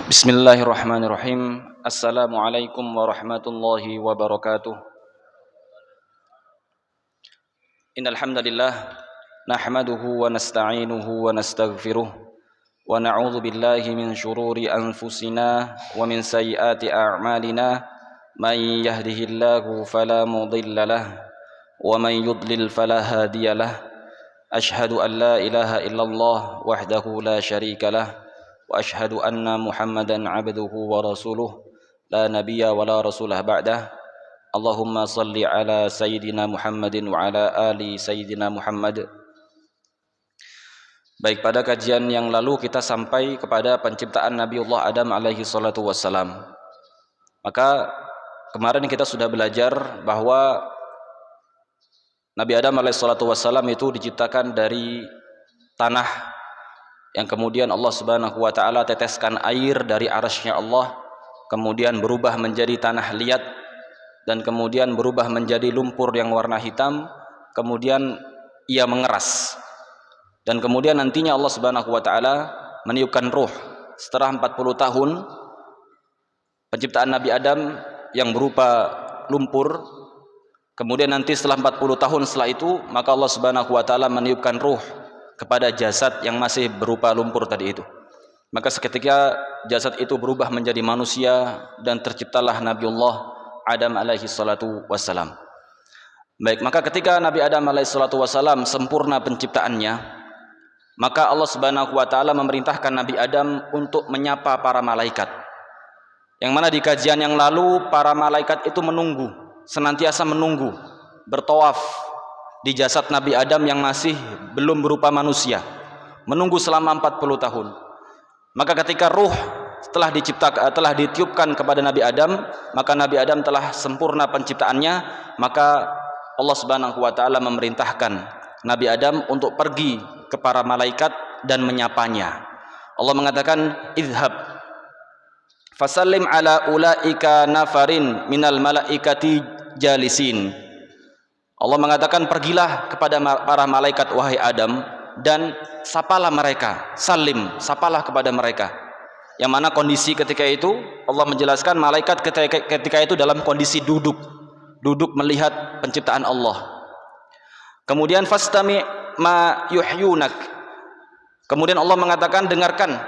Bismillahirrahmanirrahim. Assalamualaikum warahmatullahi wabarakatuh. Innal hamdalillah nahmaduhu wa nasta'inuhu wa nastaghfiruh wa na'udzu billahi min shururi anfusina wa min sayyiati a'malina. May yahdihillahu fala mudilla lahu wa may yudlil fala hadiya lahu. Ashhadu an la ilaha illallah wahdahu la syarika lahu wa ashhadu anna Muhammadan abduhu wa rasuluh la nabiyya wa la rasulah ba'dah. Allahumma salli ala sayyidina Muhammadin wa ala ali sayyidina Muhammad. Baik, pada kajian yang lalu kita sampai kepada penciptaan Nabiullah Adam alaihi salatu wassalam. Maka kemarin kita sudah belajar bahwa Nabi Adam alaihi salatu wassalam itu diciptakan dari tanah yang kemudian Allah subhanahu wa ta'ala teteskan air dari arasy-Nya Allah, kemudian berubah menjadi tanah liat, dan kemudian berubah menjadi lumpur yang warna hitam, kemudian ia mengeras, dan kemudian nantinya Allah subhanahu wa ta'ala meniupkan ruh setelah 40 tahun penciptaan Nabi Adam yang berupa lumpur. Kemudian nanti setelah 40 tahun setelah itu, maka Allah subhanahu wa ta'ala meniupkan ruh kepada jasad yang masih berupa lumpur tadi itu. Maka seketika jasad itu berubah menjadi manusia dan terciptalah Nabiullah Adam alaihi salatu wassalam. Baik, maka ketika Nabi Adam alaihi salatu wassalam sempurna penciptaannya, maka Allah subhanahu wa ta'ala memerintahkan Nabi Adam untuk menyapa para malaikat. Yang mana di kajian yang lalu para malaikat itu menunggu, senantiasa menunggu, bertawaf di jasad Nabi Adam yang masih belum berupa manusia, menunggu selama 40 tahun. Maka ketika ruh telah ditiupkan kepada Nabi Adam, maka Nabi Adam telah sempurna penciptaannya. Maka Allah subhanahu wa ta'ala memerintahkan Nabi Adam untuk pergi ke para malaikat dan menyapanya. Allah mengatakan, idhab fasallim ala ulaika nafarin minal malaikati jalisin. Allah mengatakan, pergilah kepada para malaikat wahai Adam dan sapalah mereka, salim, sapalah kepada mereka. Yang mana kondisi ketika itu Allah menjelaskan malaikat ketika itu dalam kondisi duduk melihat penciptaan Allah. Kemudian fastami ma yuhyunak. Kemudian Allah mengatakan, dengarkan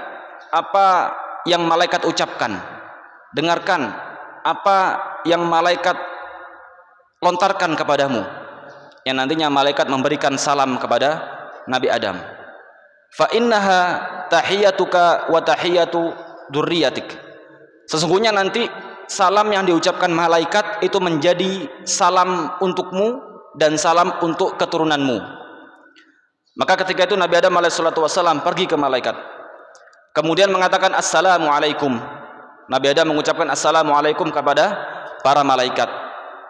apa yang malaikat ucapkan, dengarkan apa yang malaikat lontarkan kepadamu, yang nantinya malaikat memberikan salam kepada Nabi Adam. Fa innaha tahiyatuka wa tahiyatu dzurriyyatik. Sesungguhnya nanti salam yang diucapkan malaikat itu menjadi salam untukmu dan salam untuk keturunanmu. Maka ketika itu Nabi Adam alaihissalatu wassalam pergi ke malaikat, kemudian mengatakan assalamualaikum. Nabi Adam mengucapkan assalamualaikum kepada para malaikat.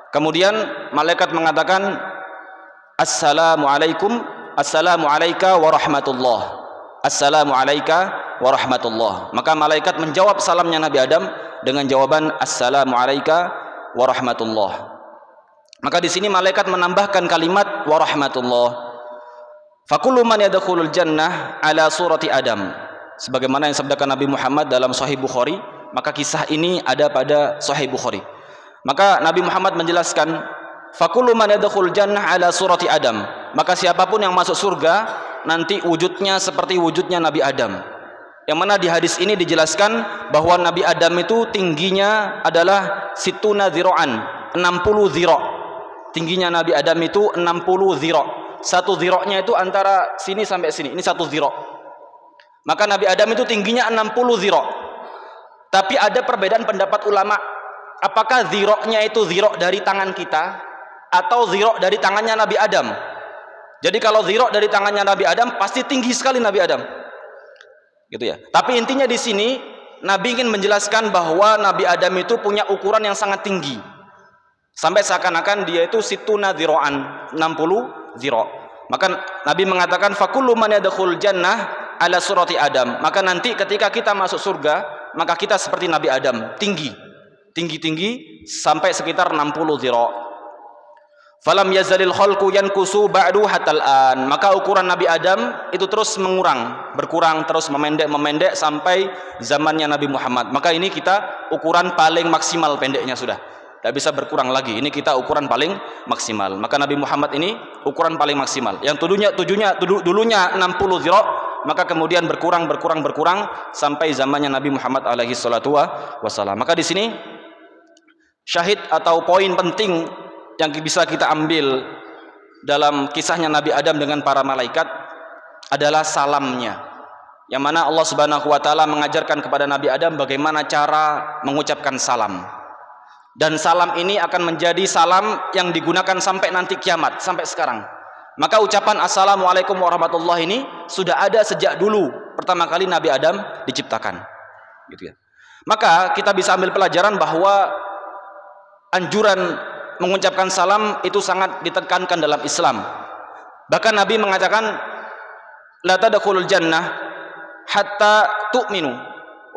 Kemudian malaikat mengatakan assalamualaikum, assalamu alayka warahmatullah, assalamu alayka warahmatullah. Maka malaikat menjawab salamnya Nabi Adam dengan jawaban assalamu alayka warahmatullah. Maka di sini malaikat menambahkan kalimat warahmatullah. Fakullu man yadkhulul jannah ala surati Adam. Sebagaimana yang sabdakan Nabi Muhammad dalam Sahih Bukhari, maka kisah ini ada pada Sahih Bukhari. Maka Nabi Muhammad menjelaskan, fakullu man yadkhul jannah ala surati Adam. Maka siapapun yang masuk surga nanti wujudnya seperti wujudnya Nabi Adam. Yang mana di hadis ini dijelaskan bahwa Nabi Adam itu tingginya adalah situna zira'an, 60 zira'. Tingginya Nabi Adam itu 60 zira'. Satu zira'nya itu antara sini sampai sini. Ini satu zira'. Maka Nabi Adam itu tingginya 60 zira'. Tapi ada perbedaan pendapat ulama, apakah ziroknya itu zirok dari tangan kita atau zirok dari tangannya Nabi Adam. Jadi kalau zirok dari tangannya Nabi Adam pasti tinggi sekali Nabi Adam, gitu ya. Tapi intinya di sini Nabi ingin menjelaskan bahwa Nabi Adam itu punya ukuran yang sangat tinggi, sampai seakan-akan dia itu situna ziro'an, 60 zirok. Maka Nabi mengatakan fakullu man yadkhul jannah ala surati Adam. Maka nanti ketika kita masuk surga, maka kita seperti Nabi Adam, tinggi sampai sekitar 60 zira'. Falam yazalil khalqu yankusu ba'du hatal an. Maka ukuran Nabi Adam itu terus berkurang terus memendek sampai zamannya Nabi Muhammad. Maka ini kita ukuran paling maksimal pendeknya sudah. Tidak bisa berkurang lagi. Ini kita ukuran paling maksimal. Maka Nabi Muhammad ini ukuran paling maksimal. Yang dulunya 60 zira', maka kemudian berkurang sampai zamannya Nabi Muhammad alaihi salatu wasallam. Maka di sini syahid atau poin penting yang bisa kita ambil dalam kisahnya Nabi Adam dengan para malaikat adalah salamnya, yang mana Allah Subhanahu wa taala mengajarkan kepada Nabi Adam bagaimana cara mengucapkan salam. Dan salam ini akan menjadi salam yang digunakan sampai nanti kiamat, sampai sekarang. Maka ucapan assalamualaikum warahmatullahi ini sudah ada sejak dulu pertama kali Nabi Adam diciptakan, gitu ya. Maka kita bisa ambil pelajaran bahwa anjuran mengucapkan salam itu sangat ditekankan dalam Islam. Bahkan Nabi mengatakan la tadkhulul jannah hatta tu'minu.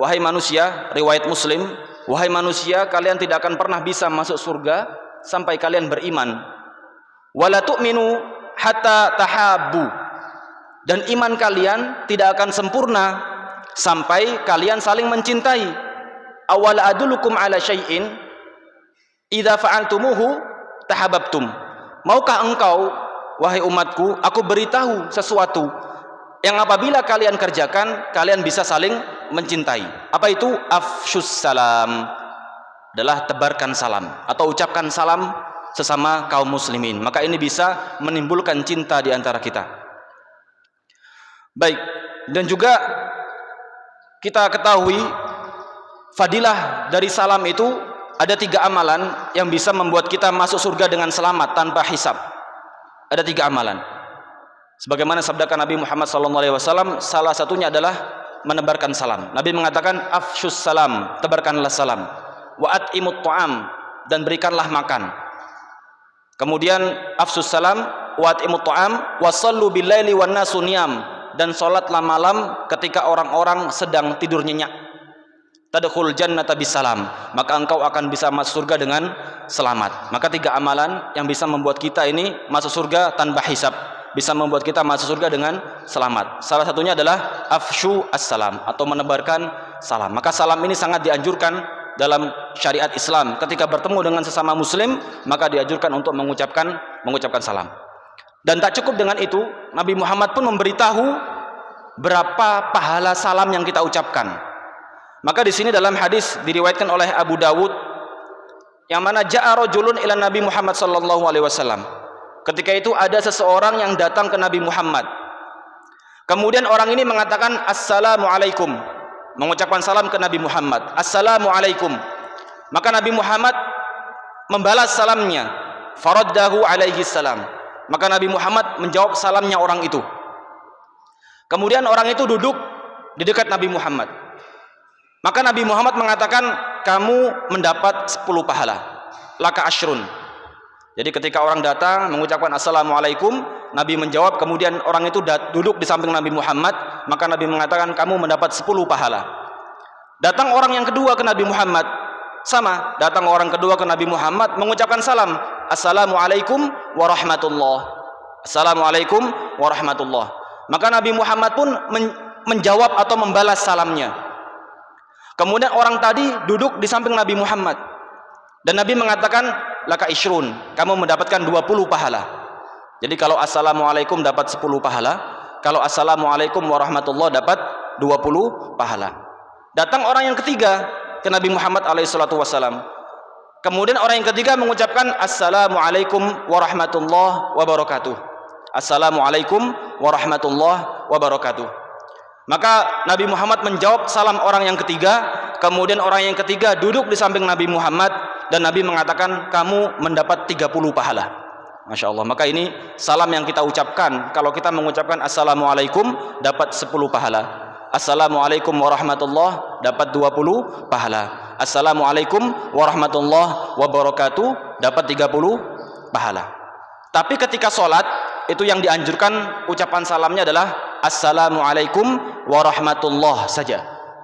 Wahai manusia, riwayat Muslim, wahai manusia, kalian tidak akan pernah bisa masuk surga sampai kalian beriman. Wala tu'minu hatta tahabbu. Dan iman kalian tidak akan sempurna sampai kalian saling mencintai. Awal adulukum ala syai'in idza fa'altumuhu tahabbtum. Maukah engkau, wahai umatku, aku beritahu sesuatu yang apabila kalian kerjakan, kalian bisa saling mencintai. Apa itu? Afsyus salam, adalah tebarkan salam atau ucapkan salam sesama kaum muslimin. Maka ini bisa menimbulkan cinta di antara kita. Baik, dan juga kita ketahui fadilah dari salam itu ada 3 amalan yang bisa membuat kita masuk surga dengan selamat tanpa hisab. Ada 3 amalan. Sebagaimana sabdakan Nabi Muhammad SAW, salah satunya adalah menebarkan salam. Nabi mengatakan afsyus salam, tebarkanlah salam. Wa at'imut ta'am, dan berikanlah makan. Kemudian afsyus salam, wa at'imut ta'am, wa sallu bil laili wan nasu niyam, dan salatlah malam ketika orang-orang sedang tidur nyenyak. Tadkhul jannata bisalam, maka engkau akan bisa masuk surga dengan selamat. Maka 3 amalan yang bisa membuat kita ini masuk surga tanpa hisab, bisa membuat kita masuk surga dengan selamat. Salah satunya adalah afsyu as-salam atau menebarkan salam. Maka salam ini sangat dianjurkan dalam syariat Islam. Ketika bertemu dengan sesama muslim, maka dianjurkan untuk mengucapkan salam. Dan tak cukup dengan itu, Nabi Muhammad pun memberitahu berapa pahala salam yang kita ucapkan. Maka di sini dalam hadis diriwayatkan oleh Abu Dawud, yang mana ja'a rajulun ila Nabi Muhammad sallallahu alaihi wasallam. Ketika itu ada seseorang yang datang ke Nabi Muhammad. Kemudian orang ini mengatakan assalamualaikum, mengucapkan salam ke Nabi Muhammad. Assalamualaikum. Maka Nabi Muhammad membalas salamnya. Faraddahu alaihi salam. Maka Nabi Muhammad menjawab salamnya orang itu. Kemudian orang itu duduk di dekat Nabi Muhammad. Maka Nabi Muhammad mengatakan, kamu mendapat 10 pahala. Laka asyrun. Jadi ketika orang datang mengucapkan assalamualaikum, Nabi menjawab, kemudian orang itu duduk di samping Nabi Muhammad, maka Nabi mengatakan kamu mendapat 10 pahala. Datang orang yang kedua ke Nabi Muhammad, sama, datang orang kedua ke Nabi Muhammad mengucapkan salam, assalamualaikum warahmatullah. Assalamualaikum warahmatullah. Maka Nabi Muhammad pun menjawab atau membalas salamnya. Kemudian orang tadi duduk di samping Nabi Muhammad, dan Nabi mengatakan laka isyrun, kamu mendapatkan 20 pahala. Jadi kalau assalamualaikum dapat 10 pahala, kalau assalamualaikum warahmatullah dapat 20 pahala. Datang orang yang ketiga ke Nabi Muhammad alaihissalam. Kemudian orang yang ketiga mengucapkan assalamualaikum warahmatullah wabarakatuh. Assalamualaikum warahmatullah wabarakatuh. Maka Nabi Muhammad menjawab salam orang yang ketiga. Kemudian orang yang ketiga duduk di samping Nabi Muhammad, dan Nabi mengatakan kamu mendapat 30 pahala. Masya Allah. Maka ini salam yang kita ucapkan. Kalau kita mengucapkan assalamualaikum dapat 10 pahala. Assalamualaikum warahmatullah dapat 20 pahala. Assalamualaikum warahmatullah wabarakatuh dapat 30 pahala. Tapi ketika sholat, itu yang dianjurkan ucapan salamnya adalah assalamualaikum warahmatullah saja.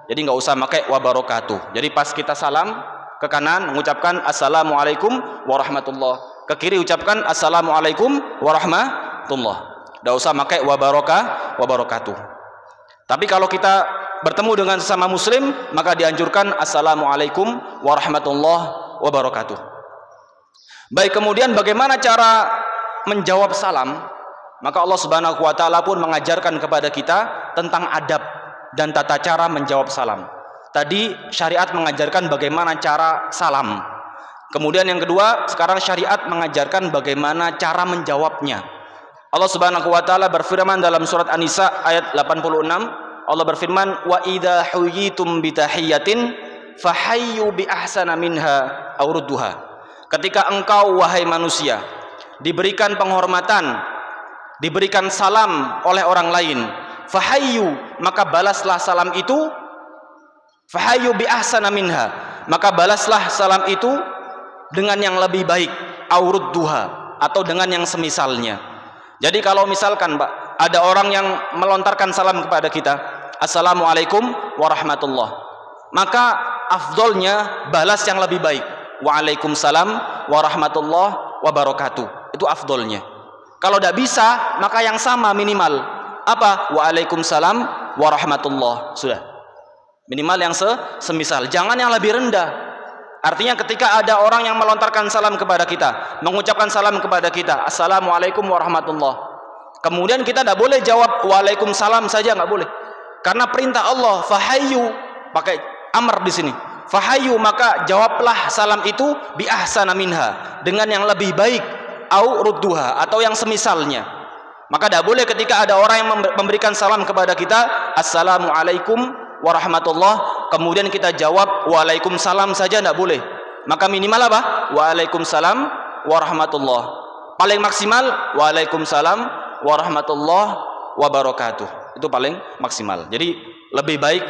Jadi nggak usah pakai wabarakatuh. Jadi pas kita salam ke kanan mengucapkan assalamualaikum warahmatullah Ke kiri ucapkan assalamualaikum warahmatullah. Tidak usah pakai wabarakatuh. Tapi kalau kita bertemu dengan sesama muslim, maka dianjurkan assalamualaikum warahmatullahi wabarakatuh. Baik, kemudian bagaimana cara menjawab salam? Maka Allah Subhanahu wa taala pun mengajarkan kepada kita tentang adab dan tata cara menjawab salam. Tadi syariat mengajarkan bagaimana cara salam. Kemudian yang kedua, sekarang syariat mengajarkan bagaimana cara menjawabnya. Allah Subhanahu wa taala berfirman dalam surat An-Nisa ayat 86, Allah berfirman, "Wa idza huyitum bitahiyatin fahayyu bi ahsana minha aw rudduha." Ketika engkau wahai manusia diberikan penghormatan, diberikan salam oleh orang lain, fahayyu, maka balaslah salam itu, fahayyu bi ahsana minha, maka balaslah salam itu dengan yang lebih baik, aw rudduha, atau dengan yang semisalnya. Jadi kalau misalkan Pak, ada orang yang melontarkan salam kepada kita, assalamualaikum warahmatullah, maka afdolnya balas yang lebih baik, waalaikumsalam warahmatullah wabarakatuh. Itu afdolnya. Kalau tidak bisa, maka yang sama minimal apa? Waalaikumsalam warahmatullah. Sudah, minimal yang semisal, jangan yang lebih rendah. Artinya ketika ada orang yang melontarkan salam kepada kita, mengucapkan salam kepada kita, assalamualaikum warahmatullah, kemudian kita tidak boleh jawab waalaikumsalam saja, nggak boleh. Karena perintah Allah, fahayyu, pakai amr di sini, fahayyu, maka jawablah salam itu bi ahsana minha, dengan yang lebih baik, au rudduha, atau yang semisalnya. Maka tidak boleh ketika ada orang yang memberikan salam kepada kita, assalamualaikum warahmatullah, kemudian kita jawab waalaikumsalam saja, tidak boleh. Maka minimal apa? Waalaikumsalam warahmatullah. Paling maksimal waalaikumsalam warahmatullah wabarakatuh. Itu paling maksimal. Jadi lebih baik,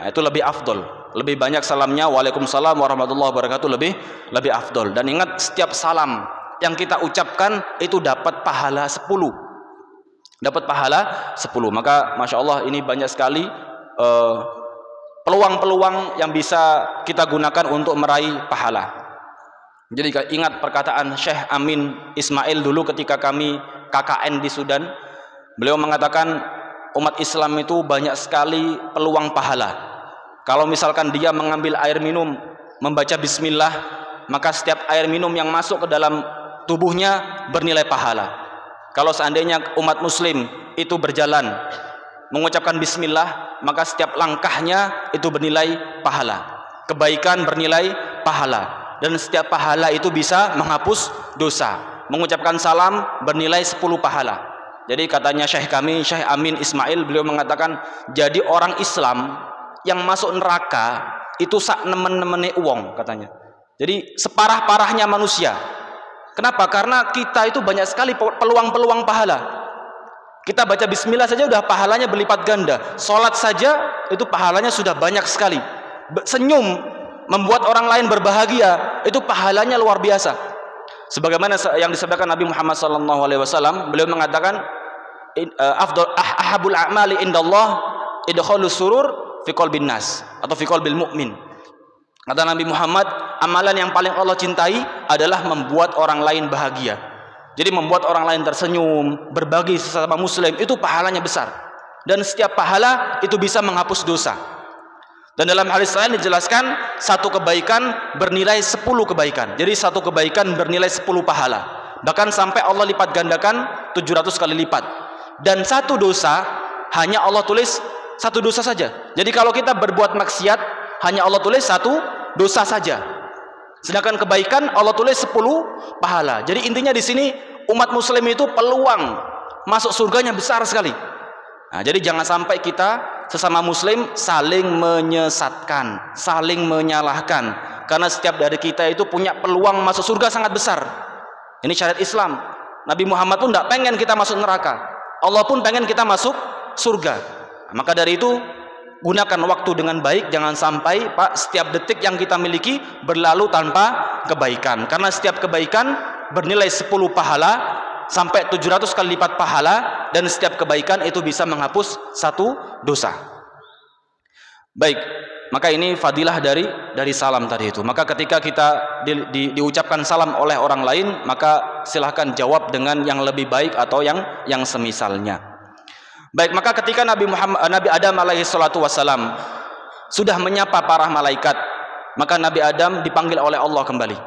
itu lebih afdol. Lebih banyak salamnya waalaikumsalam warahmatullahi wabarakatuh, lebih afdol. Dan ingat, setiap salam yang kita ucapkan itu dapat pahala 10. Dapat pahala 10. Maka Masya Allah, ini banyak sekali peluang-peluang yang bisa kita gunakan untuk meraih pahala. Jadi ingat perkataan Syekh Amin Ismail dulu ketika kami KKN di Sudan. Beliau mengatakan umat Islam itu banyak sekali peluang pahala. Kalau misalkan dia mengambil air minum, membaca bismillah, maka setiap air minum yang masuk ke dalam tubuhnya bernilai pahala. Kalau seandainya umat muslim itu berjalan mengucapkan bismillah, maka setiap langkahnya itu bernilai pahala. Kebaikan bernilai pahala, dan setiap pahala itu bisa menghapus dosa. Mengucapkan salam bernilai 10 pahala. Jadi katanya Syekh kami, Syekh Amin Ismail, beliau mengatakan, jadi orang Islam yang masuk neraka itu sak nemen-nemene uang, katanya. Jadi separah-parahnya manusia. Kenapa? Karena kita itu banyak sekali peluang-peluang pahala. Kita baca bismillah saja udah pahalanya berlipat ganda. Sholat saja itu pahalanya sudah banyak sekali. Senyum membuat orang lain berbahagia, itu pahalanya luar biasa. Sebagaimana yang disabdakan Nabi Muhammad SAW, beliau mengatakan, ahabul a'mali indallah idkhalus surur fi qalbin nas, atau fi qalbil mu'min. Kata Nabi Muhammad, amalan yang paling Allah cintai adalah membuat orang lain bahagia. Jadi membuat orang lain tersenyum, berbagi sesama muslim, itu pahalanya besar. Dan setiap pahala itu bisa menghapus dosa. Dan dalam hadis lain dijelaskan, satu kebaikan bernilai 10 kebaikan. Jadi satu kebaikan bernilai 10 pahala. Bahkan sampai Allah lipat gandakan 700 kali lipat. Dan satu dosa, hanya Allah tulis satu dosa saja. Jadi kalau kita berbuat maksiat, hanya Allah tulis satu dosa saja. Sedangkan kebaikan Allah tulis 10 pahala. Jadi intinya di sini umat muslim itu peluang masuk surganya besar sekali. Nah, jadi jangan sampai kita sesama muslim saling menyesatkan, saling menyalahkan. Karena setiap dari kita itu punya peluang masuk surga sangat besar. Ini syariat Islam. Nabi Muhammad pun tidak pengen kita masuk neraka. Allah pun pengen kita masuk surga. Nah, maka dari itu gunakan waktu dengan baik, jangan sampai setiap detik yang kita miliki berlalu tanpa kebaikan. Karena setiap kebaikan bernilai 10 pahala sampai 700 kali lipat pahala, dan setiap kebaikan itu bisa menghapus satu dosa. Baik, maka ini fadilah dari salam tadi itu. Maka ketika kita diucapkan salam oleh orang lain, maka silahkan jawab dengan yang lebih baik atau yang semisalnya. Baik, maka ketika Nabi Adam alaihi salatu wassalam sudah menyapa para malaikat, maka Nabi Adam dipanggil oleh Allah kembali.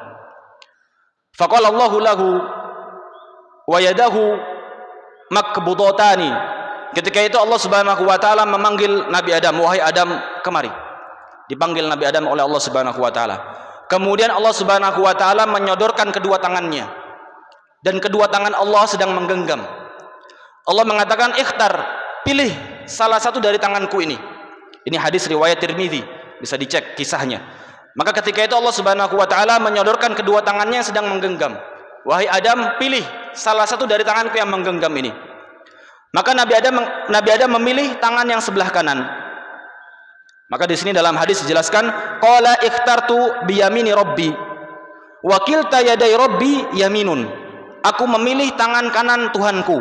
Faqala Allahu lahu wa yadahu makbudatani. Ketika itu Allah Subhanahu wa taala memanggil Nabi Adam, wahai Adam, kemari. Dipanggil Nabi Adam oleh Allah Subhanahu wa taala. Kemudian Allah Subhanahu wa taala menyodorkan kedua tangannya, dan kedua tangan Allah sedang menggenggam. Allah mengatakan, "Ikhtar, pilih salah satu dari tanganku ini." Ini hadis riwayat Tirmidzi, bisa dicek kisahnya. Maka ketika itu Allah Subhanahu wa taala menyodorkan kedua tangannya yang sedang menggenggam. "Wahai Adam, pilih salah satu dari tanganku yang menggenggam ini." Maka Nabi Adam memilih tangan yang sebelah kanan. Maka di sini dalam hadis dijelaskan, qala ikhtartu biyamini rabbi wa kilta yaday rabbi yaminun. Aku memilih tangan kanan Tuhanku,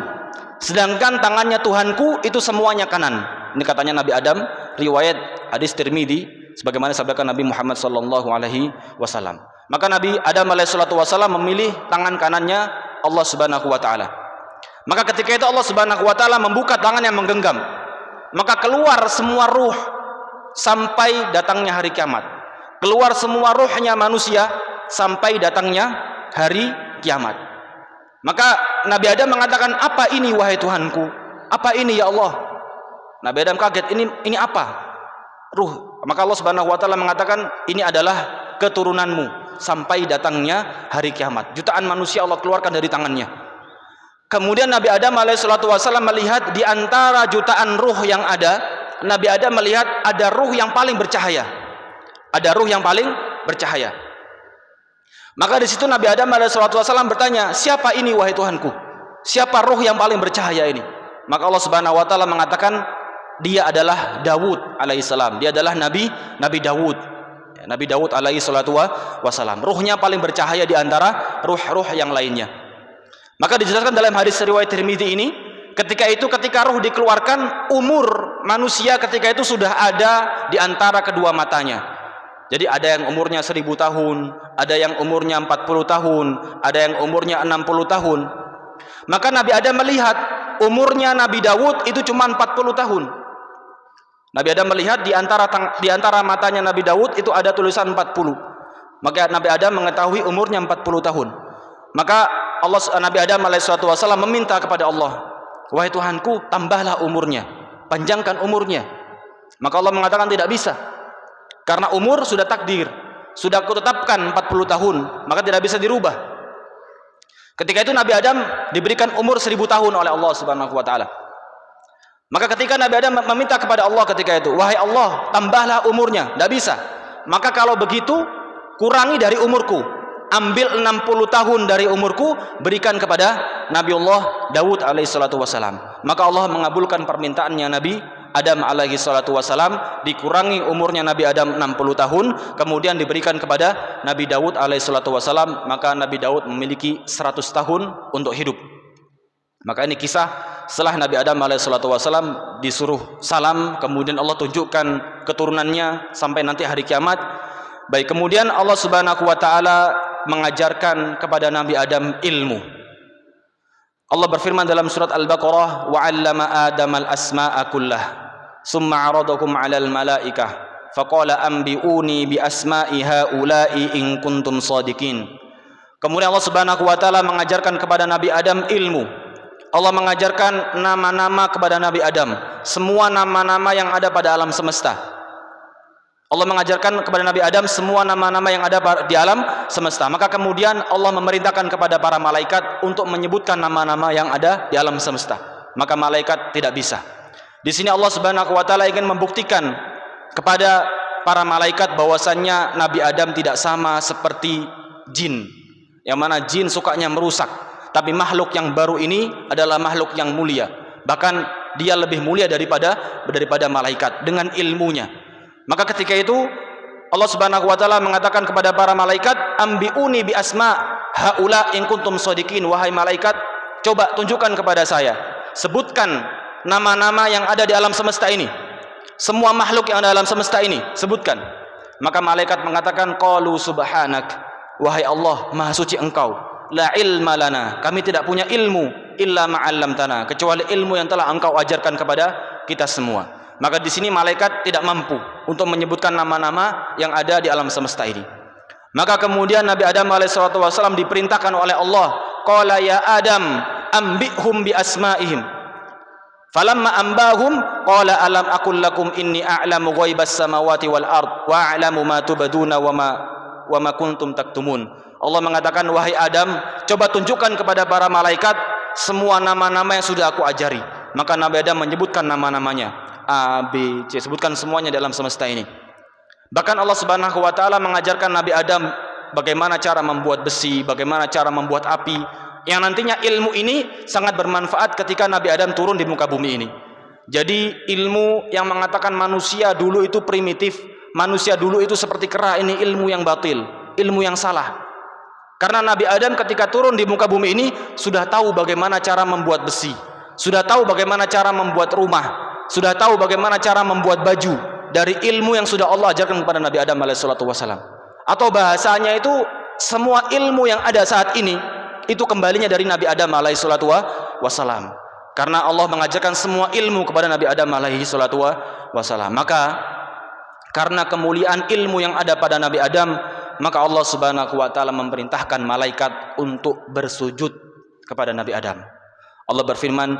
sedangkan tangannya Tuhanku itu semuanya kanan. Ini katanya Nabi Adam, riwayat hadis Tirmidzi, sebagaimana sabdakan Nabi Muhammad sallallahu alaihi wasallam. Maka Nabi Adam alaihi salatu wasallam memilih tangan kanannya Allah Subhanahu wa taala. Maka ketika itu Allah Subhanahu wa taala membuka tangan yang menggenggam, maka keluar semua ruh sampai datangnya hari kiamat. Keluar semua ruhnya manusia sampai datangnya hari kiamat. Maka Nabi Adam mengatakan, "Apa ini wahai Tuhanku? Apa ini ya Allah?" Nabi Adam kaget, ini apa? Ruh. Maka Allah Subhanahu wa taala mengatakan, "Ini adalah keturunanmu sampai datangnya hari kiamat." Jutaan manusia Allah keluarkan dari tangannya. Kemudian Nabi Adam alaihissalatu wassalam melihat di antara jutaan ruh yang ada, Nabi Adam melihat ada ruh yang paling bercahaya. Ada ruh yang paling bercahaya. Maka di situ Nabi Adam alaihissalatu wassalam bertanya, "Siapa ini wahai Tuhanku? Siapa ruh yang paling bercahaya ini?" Maka Allah Subhanahu wa taala mengatakan, dia adalah Dawud alaihissalam. Dia adalah Nabi Dawud. Nabi Dawud alaihissalatu wassalam. Ruhnya paling bercahaya di antara ruh-ruh yang lainnya. Maka dijelaskan dalam hadis riwayat Tirmidzi ini, ketika ruh dikeluarkan, umur manusia ketika itu sudah ada di antara kedua matanya. Jadi ada yang umurnya 1000 tahun, ada yang umurnya 40 tahun, ada yang umurnya 60 tahun. Maka Nabi Adam melihat umurnya Nabi Dawud itu cuma 40 tahun. Nabi Adam melihat di antara matanya Nabi Dawud itu ada tulisan 40. Maka Nabi Adam mengetahui umurnya 40 tahun. Maka Nabi Adam alaihissalam meminta kepada Allah, "Wahai Tuhanku, tambahlah umurnya, panjangkan umurnya." Maka Allah mengatakan tidak bisa, karena umur sudah takdir, sudah kutetapkan 40 tahun, maka tidak bisa dirubah. Ketika itu Nabi Adam diberikan umur 1000 tahun oleh Allah Subhanahu wa taala. Maka ketika Nabi Adam meminta kepada Allah ketika itu, "Wahai Allah, tambahlah umurnya." Tidak bisa. Maka kalau begitu, kurangi dari umurku, ambil 60 tahun dari umurku, berikan kepada Nabiullah Dawud alaihissalatu wassalam. Maka Allah mengabulkan permintaannya Nabi Adam alaihi salatu wasalam, dikurangi umurnya Nabi Adam 60 tahun, kemudian diberikan kepada Nabi Daud alaihi salatu wasalam, maka Nabi Daud memiliki 100 tahun untuk hidup. Maka ini kisah setelah Nabi Adam alaihi salatu wasalam disuruh salam, kemudian Allah tunjukkan keturunannya sampai nanti hari kiamat. Baik, kemudian Allah Subhanahu wa taala mengajarkan kepada Nabi Adam ilmu. Allah berfirman dalam surat Al-Baqarah, wa 'allama Adam al-asma'a kullah summa 'aradahum 'alal malaikah faqala anbi'uni bi asma'i haula'i in kuntum shadiqin. Kemudian Allah Subhanahu wa taala mengajarkan kepada Nabi Adam ilmu. Allah mengajarkan nama-nama kepada Nabi Adam, semua nama-nama yang ada pada alam semesta. Allah mengajarkan kepada Nabi Adam semua nama-nama yang ada di alam semesta. Maka kemudian Allah memerintahkan kepada para malaikat untuk menyebutkan nama-nama yang ada di alam semesta. Maka malaikat tidak bisa. Di sini Allah Subhanahu wa taala ingin membuktikan kepada para malaikat bahwasannya Nabi Adam tidak sama seperti jin. Yang mana jin sukanya merusak, tapi makhluk yang baru ini adalah makhluk yang mulia. Bahkan dia lebih mulia daripada malaikat dengan ilmunya. Maka ketika itu Allah Subhanahu wa taala mengatakan kepada para malaikat, ambiuni bi asma haula in kuntum shadiqin. Wahai malaikat, coba tunjukkan kepada saya, sebutkan nama-nama yang ada di alam semesta ini. semua makhluk yang ada dalam semesta ini, sebutkan. Maka malaikat mengatakan, qalu subhanak, wahai Allah, maha suci engkau, la ilma lana, kami tidak punya ilmu illa ma 'allamtana, kecuali ilmu yang telah engkau ajarkan kepada kita semua. Maka di sini malaikat tidak mampu untuk menyebutkan nama-nama yang ada di alam semesta ini. Maka kemudian Nabi Adam alaihissalatu wassalam diperintahkan oleh Allah, qala ya Adam ambihum bi asma'ihim. Falamma ambahum qala alam aqul lakum inni a'lamu ghaibas samawati wal ard wa a'lamu ma tubduna wa ma kuntum taktumun. Allah mengatakan, wahai Adam, coba tunjukkan kepada para malaikat semua nama-nama yang sudah aku ajari. Maka Nabi Adam menyebutkan nama-namanya, A, B, C, sebutkan semuanya dalam semesta ini. Bahkan Allah Subhanahu wa taala mengajarkan Nabi Adam bagaimana cara membuat besi, bagaimana cara membuat api, yang nantinya ilmu ini sangat bermanfaat ketika Nabi Adam turun di muka bumi ini. Jadi ilmu yang mengatakan manusia dulu itu primitif, manusia dulu itu seperti kera, ini ilmu yang batil, ilmu yang salah. Karena Nabi Adam ketika turun di muka bumi ini sudah tahu bagaimana cara membuat besi, sudah tahu bagaimana cara membuat rumah, sudah tahu bagaimana cara membuat baju, dari ilmu yang sudah Allah ajarkan kepada Nabi Adam alaihissalatu wassalam. Atau bahasanya itu semua ilmu yang ada saat ini itu kembalinya dari Nabi Adam alaihissalatu wassalam. Karena Allah mengajarkan semua ilmu kepada Nabi Adam alaihissalatu wassalam. Maka karena kemuliaan ilmu yang ada pada Nabi Adam, maka Allah Subhanahu wa taala memerintahkan malaikat untuk bersujud kepada Nabi Adam. Allah berfirman,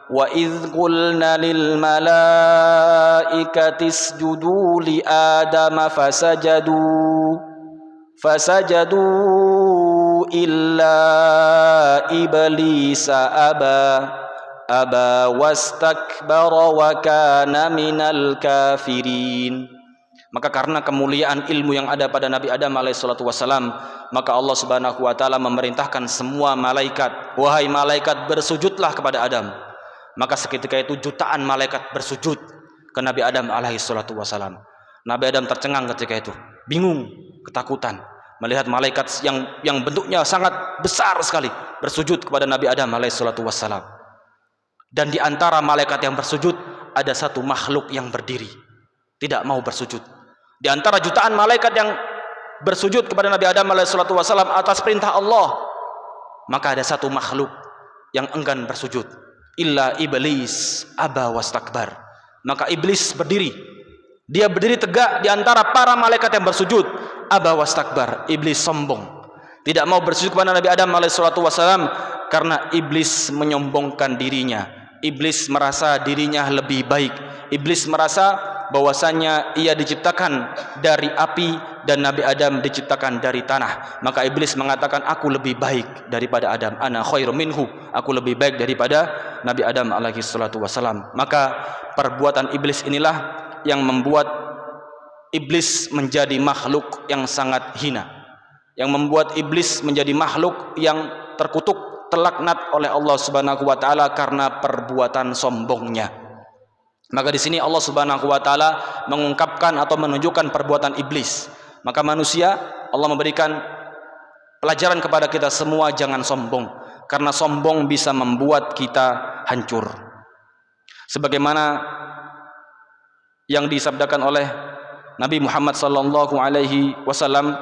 wa idz qulna lil malaikati isjudu li adama fasajadu illa iblisa aba wastakbara wa kana minal kafirin. Maka karena kemuliaan ilmu yang ada pada Nabi Adam alaihissalatu wassalam, maka Allah Subhanahu wa taala memerintahkan semua malaikat, wahai malaikat, bersujudlah kepada Adam. Maka seketika itu jutaan malaikat bersujud ke Nabi Adam alaihissalatu wassalam. Nabi Adam tercengang ketika itu, bingung, ketakutan melihat malaikat yang bentuknya sangat besar sekali bersujud kepada Nabi Adam alaihissalatu wassalam. Dan di antara malaikat yang bersujud ada satu makhluk yang berdiri, tidak mau bersujud. Di antara jutaan malaikat yang bersujud kepada Nabi Adam alaihissalatu wassalam atas perintah Allah, maka ada satu makhluk yang enggan bersujud, illa iblis aba wastakbar. Maka iblis berdiri, dia berdiri tegak di antara para malaikat yang bersujud. Aba wastakbar, iblis sombong, tidak mau bersujud kepada Nabi Adam alaihissalatu wassalam karena iblis menyombongkan dirinya. Iblis merasa dirinya lebih baik. Iblis merasa bahwasanya ia diciptakan dari api dan Nabi Adam diciptakan dari tanah. Maka iblis mengatakan, aku lebih baik daripada Adam, ana khairum minhu, aku lebih baik daripada Nabi Adam alaihi salatu wasalam. Maka perbuatan iblis inilah yang membuat iblis menjadi makhluk yang sangat hina, yang membuat iblis menjadi makhluk yang terkutuk, terlaknat oleh Allah Subhanahu wa taala karena perbuatan sombongnya. Maka di sini Allah Subhanahu wa taala mengungkapkan atau menunjukkan perbuatan iblis. Maka manusia, Allah memberikan pelajaran kepada kita semua, jangan sombong, karena sombong bisa membuat kita hancur. Sebagaimana yang disabdakan oleh Nabi Muhammad sallallahu alaihi wasallam,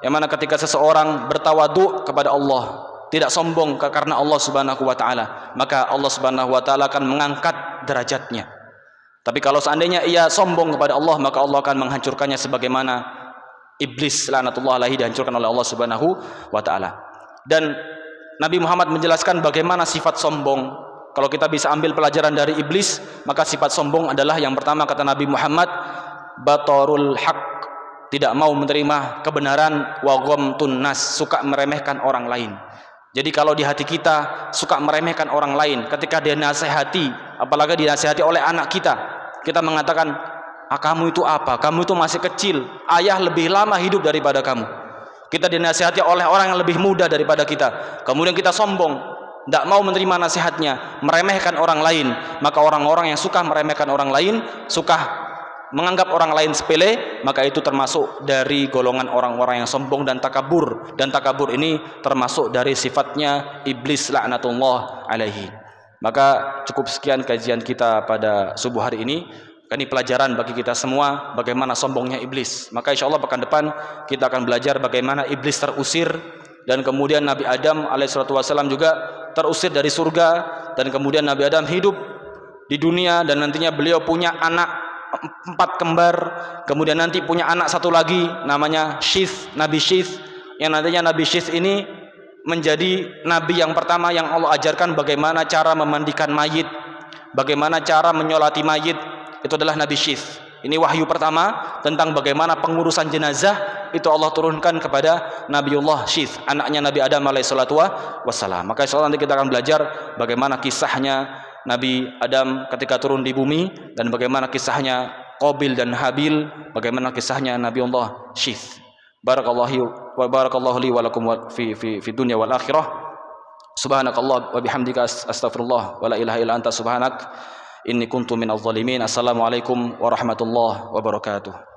yang mana ketika seseorang bertawadhu kepada Allah, tidak sombong karena Allah Subhanahu wa taala, maka Allah Subhanahu wa taala akan mengangkat derajatnya. Tapi kalau seandainya ia sombong kepada Allah, maka Allah akan menghancurkannya sebagaimana iblis laknatullah alaihi dihancurkan oleh Allah Subhanahu wa taala. Dan Nabi Muhammad menjelaskan bagaimana sifat sombong. Kalau kita bisa ambil pelajaran dari iblis, maka sifat sombong adalah yang pertama, kata Nabi Muhammad, batarul haq, tidak mau menerima kebenaran, wa ghamtun nas, suka meremehkan orang lain. Jadi kalau di hati kita suka meremehkan orang lain, ketika dia nasihati, apalagi dinasihati oleh anak kita, kita mengatakan, ah, kamu itu apa? Kamu itu masih kecil, ayah lebih lama hidup daripada kamu. Kita dinasihati oleh orang yang lebih muda daripada kita, kemudian kita sombong, tidak mau menerima nasihatnya, meremehkan orang lain. Maka orang-orang yang suka meremehkan orang lain, suka menganggap orang lain sepele, maka itu termasuk dari golongan orang-orang yang sombong dan takabur. Dan takabur ini termasuk dari sifatnya iblis laknatullah alaihi. Maka cukup sekian kajian kita pada subuh hari ini. Ini pelajaran bagi kita semua bagaimana sombongnya iblis. Maka insya Allah pekan depan kita akan belajar bagaimana iblis terusir dan kemudian Nabi Adam alaihissalam juga terusir dari surga, dan kemudian Nabi Adam hidup di dunia dan nantinya beliau punya anak 4 kembar, kemudian nanti punya anak satu lagi namanya Syith, Nabi Syith, yang nantinya Nabi Syith ini menjadi nabi yang pertama yang Allah ajarkan bagaimana cara memandikan mayit, bagaimana cara menyolati mayit. Itu adalah Nabi Syith. Ini wahyu pertama tentang bagaimana pengurusan jenazah itu Allah turunkan kepada Nabiullah Syith, anaknya Nabi Adam alaihissalatu wassalam. Maka insyaallah nanti kita akan belajar bagaimana kisahnya Nabi Adam ketika turun di bumi, dan bagaimana kisahnya Qabil dan Habil, bagaimana kisahnya Nabiullah Syith. Barakallahu li wa lakum fi dunya wal akhirah. Subhanakallah wa bihamdika astaghfirullah wa la ilaha illa anta subhanak inni kuntu minadh dhalimin. Assalamualaikum warahmatullahi wabarakatuh.